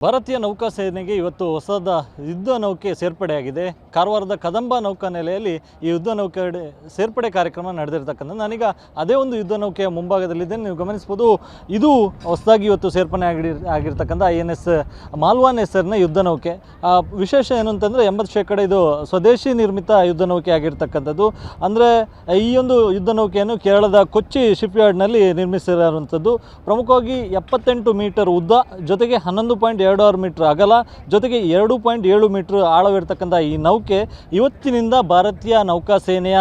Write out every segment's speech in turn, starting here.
ಭಾರತೀಯ ನೌಕಾಸೇನೆಗೆ ಇವತ್ತು ಹೊಸದ ಯುದ್ಧ ನೌಕೆ ಸೇರ್ಪಡೆಯಾಗಿದೆ. ಕಾರವಾರದ ಕದಂಬ ನೌಕಾನೆಲೆಯಲ್ಲಿ ಈ ಯುದ್ಧ ನೌಕೆ ಸೇರ್ಪಡೆ ಕಾರ್ಯಕ್ರಮ ನಡೆದಿರ್ತಕ್ಕಂಥ ನಾನೀಗ ಅದೇ ಒಂದು ಯುದ್ಧ ನೌಕೆಯ ಮುಂಭಾಗದಲ್ಲಿದ್ದೇನೆ. ನೀವು ಗಮನಿಸ್ಬೋದು, ಇದು ಹೊಸದಾಗಿ ಇವತ್ತು ಸೇರ್ಪಡೆ ಆಗಿರ್ತಕ್ಕಂಥ INS ಮಾಲ್ವಾನ್ ಹೆಸರಿನ ಯುದ್ಧ ನೌಕೆ. ವಿಶೇಷ ಏನು ಅಂತಂದರೆ 80% ಇದು ಸ್ವದೇಶಿ ನಿರ್ಮಿತ ಯುದ್ಧ ನೌಕೆ ಆಗಿರ್ತಕ್ಕಂಥದ್ದು. ಅಂದರೆ ಈ ಒಂದು ಯುದ್ಧ ನೌಕೆಯನ್ನು ಕೇರಳದ ಕೊಚ್ಚಿ ಶಿಪ್ಯಾರ್ಡ್ನಲ್ಲಿ ನಿರ್ಮಿಸಿರುವಂಥದ್ದು. ಪ್ರಮುಖವಾಗಿ 78 ಮೀಟರ್ ಉದ್ದ, ಜೊತೆಗೆ 11.26 ಮೀಟರ್ ಅಗಲ, ಜೊತೆಗೆ 2.7 ಮೀಟರ್ ಆಳವಿರ್ತಕ್ಕಂಥ ಈ ನೌಕೆ ಇವತ್ತಿನಿಂದ ಭಾರತೀಯ ನೌಕಾಸೇನೆಯ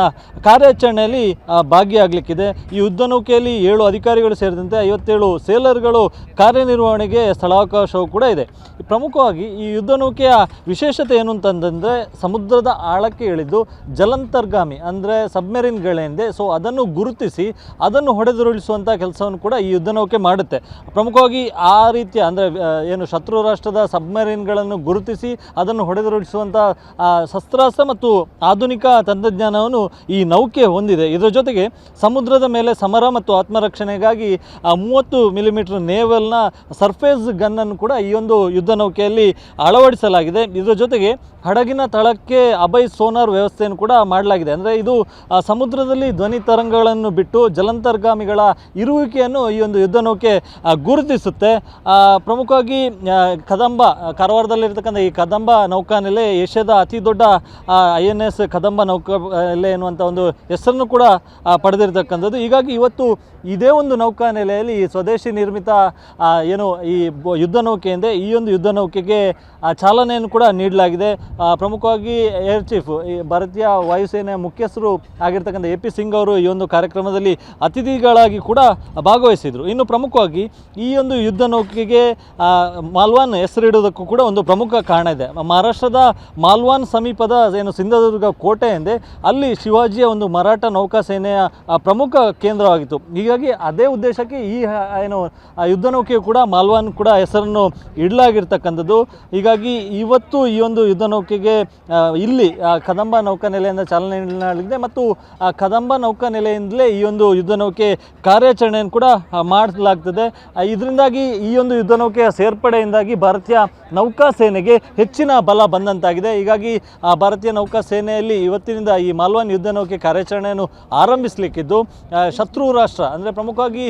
ಕಾರ್ಯಾಚರಣೆಯಲ್ಲಿ ಭಾಗಿಯಾಗಲಿಕ್ಕಿದೆ. ಈ ಯುದ್ಧ ನೌಕೆಯಲ್ಲಿ 7 ಅಧಿಕಾರಿಗಳು ಸೇರಿದಂತೆ 57 ಸೇಲರ್ಗಳು ಕಾರ್ಯನಿರ್ವಹಣೆಗೆ ಸ್ಥಳಾವಕಾಶವೂ ಕೂಡ ಇದೆ. ಪ್ರಮುಖವಾಗಿ ಈ ಯುದ್ಧ ನೌಕೆಯ ವಿಶೇಷತೆ ಏನು ಅಂತಂದರೆ, ಸಮುದ್ರದ ಆಳಕ್ಕೆ ಇಳಿದು ಜಲಾಂತರ್ಗಾಮಿ ಅಂದರೆ ಸಬ್ಮೆರಿನ್ಗಳೆಂದೇ, ಸೊ ಅದನ್ನು ಗುರುತಿಸಿ ಅದನ್ನು ಹೊಡೆದುರುಳಿಸುವಂಥ ಕೆಲಸವನ್ನು ಕೂಡ ಈ ಯುದ್ಧ ನೌಕೆ ಮಾಡುತ್ತೆ. ಪ್ರಮುಖವಾಗಿ ಆ ರೀತಿಯ ಅಂದರೆ ಏನು ಶತ್ರು ರಾಷ್ಟ್ರದ ಸಬ್ಮರೀನ್ಗಳನ್ನು ಗುರುತಿಸಿ ಅದನ್ನು ಹೊಡೆದುರುಳಿಸುವಂಥ ಶಸ್ತ್ರಾಸ್ತ್ರ ಮತ್ತು ಆಧುನಿಕ ತಂತ್ರಜ್ಞಾನವನ್ನು ಈ ನೌಕೆ ಹೊಂದಿದೆ. ಇದರ ಜೊತೆಗೆ ಸಮುದ್ರದ ಮೇಲೆ ಸಮರ ಮತ್ತು ಆತ್ಮರಕ್ಷಣೆಗಾಗಿ 30 ಮಿಲಿಮೀಟರ್ ನೇವಲ್ನ ಸರ್ಫೇಸ್ ಗನ್ನನ್ನು ಕೂಡ ಈ ಒಂದು ಯುದ್ಧ ನೌಕೆಯಲ್ಲಿ ಅಳವಡಿಸಲಾಗಿದೆ. ಇದರ ಜೊತೆಗೆ ಹಡಗಿನ ತಳಕ್ಕೆ ಅಭಯ್ ಸೋನಾರ್ ವ್ಯವಸ್ಥೆಯನ್ನು ಕೂಡ ಮಾಡಲಾಗಿದೆ. ಅಂದರೆ ಇದು ಸಮುದ್ರದಲ್ಲಿ ಧ್ವನಿ ತರಂಗಗಳನ್ನು ಬಿಟ್ಟು ಜಲಾಂತರ್ಗಾಮಿಗಳ ಇರುವಿಕೆಯನ್ನು ಈ ಒಂದು ಯುದ್ಧ ನೌಕೆ ಗುರುತಿಸುತ್ತೆ. ಪ್ರಮುಖವಾಗಿ ಕದಂಬ, ಕಾರವಾರದಲ್ಲಿರ್ತಕ್ಕಂಥ ಈ ಕದಂಬ ನೌಕಾನೆಲೆ ಏಷ್ಯಾದ ಅತಿ ದೊಡ್ಡ INS ಕದಂಬ ನೌಕಾನೆಲೆ ಎನ್ನುವಂಥ ಒಂದು ಹೆಸರನ್ನು ಕೂಡ ಪಡೆದಿರ್ತಕ್ಕಂಥದ್ದು. ಹೀಗಾಗಿ ಇವತ್ತು ಇದೇ ಒಂದು ನೌಕಾನೆಲೆಯಲ್ಲಿ ಈ ಸ್ವದೇಶಿ ನಿರ್ಮಿತ ಏನು ಈ ಯುದ್ಧ ನೌಕೆಯಿಂದ ಈ ಒಂದು ಯುದ್ಧ ನೌಕೆಗೆ ಚಾಲನೆಯನ್ನು ಕೂಡ ನೀಡಲಾಗಿದೆ. ಪ್ರಮುಖವಾಗಿ ಏರ್ ಚೀಫ್, ಈ ಭಾರತೀಯ ವಾಯುಸೇನೆಯ ಮುಖ್ಯಸ್ಥರು ಆಗಿರ್ತಕ್ಕಂಥ AP ಸಿಂಗ್ ಅವರು ಈ ಒಂದು ಕಾರ್ಯಕ್ರಮದಲ್ಲಿ ಅತಿಥಿಗಳಾಗಿ ಕೂಡ ಭಾಗವಹಿಸಿದರು. ಇನ್ನು ಪ್ರಮುಖವಾಗಿ ಈ ಒಂದು ಯುದ್ಧ ನೌಕೆಗೆ ಮಾಲ್ವಾನ್ ಹೆಸರಿಡುವುದಕ್ಕೂ ಕೂಡ ಒಂದು ಪ್ರಮುಖ ಕಾರಣ ಇದೆ. ಮಹಾರಾಷ್ಟ್ರದ ಮಾಲ್ವಾನ್ ಸಮೀಪದ ಏನು ಸಿಂಧದುರ್ಗ ಕೋಟೆ ಎಂದೇ, ಅಲ್ಲಿ ಶಿವಾಜಿಯ ಒಂದು ಮರಾಠ ನೌಕಾಸೇನೆಯ ಪ್ರಮುಖ ಕೇಂದ್ರವಾಗಿತ್ತು. ಹೀಗಾಗಿ ಅದೇ ಉದ್ದೇಶಕ್ಕೆ ಈ ಏನು ಯುದ್ಧ ನೌಕೆಯು ಕೂಡ ಮಾಲ್ವಾನ್ ಕೂಡ ಹೆಸರನ್ನು ಇಡಲಾಗಿರ್ತಕ್ಕಂಥದ್ದು. ಹೀಗಾಗಿ ಇವತ್ತು ಈ ಒಂದು ಯುದ್ಧ ನೌಕೆಗೆ ಇಲ್ಲಿ ಕದಂಬ ನೌಕಾನೆಲೆಯಿಂದ ಚಾಲನೆ ನೀಡಲಾಗಿದೆ ಮತ್ತು ಕದಂಬ ನೌಕಾನೆಲೆಯಿಂದಲೇ ಈ ಒಂದು ಯುದ್ಧ ನೌಕೆ ಕಾರ್ಯಾಚರಣೆಯನ್ನು ಕೂಡ ಮಾಡಲಾಗ್ತದೆ. ಇದರಿಂದಾಗಿ ಈ ಒಂದು ಯುದ್ಧ ನೌಕೆಯ ಸೇರ್ಪಡೆಯಿಂದಾಗಿ ಭಾರತೀಯ ನೌಕಾಸೇನೆಗೆ ಹೆಚ್ಚಿನ ಬಲ ಬಂದಂತಾಗಿದೆ. ಹೀಗಾಗಿ ಭಾರತೀಯ ನೌಕಾಸೇನೆಯಲ್ಲಿ ಇವತ್ತಿನಿಂದ ಈ ಮಾಲ್ವಾನ್ ಯುದ್ಧ ನೌಕೆ ಕಾರ್ಯಾಚರಣೆಯನ್ನು ಆರಂಭಿಸಲಿಕ್ಕಿದ್ದು, ಶತ್ರು ರಾಷ್ಟ್ರ ಅಂದರೆ ಪ್ರಮುಖವಾಗಿ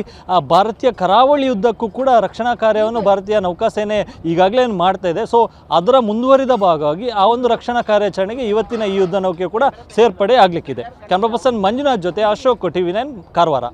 ಭಾರತೀಯ ಕರಾವಳಿ ಉದ್ದಕ್ಕೂ ಕೂಡ ರಕ್ಷಣಾ ಕಾರ್ಯವನ್ನು ಭಾರತೀಯ ನೌಕಾಸೇನೆ ಈಗಾಗಲೇ ಮಾಡ್ತಾ ಇದೆ. ಸೊ ಅದರ ಮುಂದುವರಿದ ಭಾಗವಾಗಿ ಆ ಒಂದು ರಕ್ಷಣಾ ಕಾರ್ಯಾಚರಣೆಗೆ ಇವತ್ತಿನ ಈ ಯುದ್ಧ ನೌಕೆ ಕೂಡ ಸೇರ್ಪಡೆ ಆಗಲಿಕ್ಕಿದೆ. ಕ್ಯಾಮ್ರಾ ಪರ್ಸನ್ ಮಂಜುನಾಥ್ ಜೊತೆ ಅಶೋಕ್, TV9 ಕಾರವಾರ.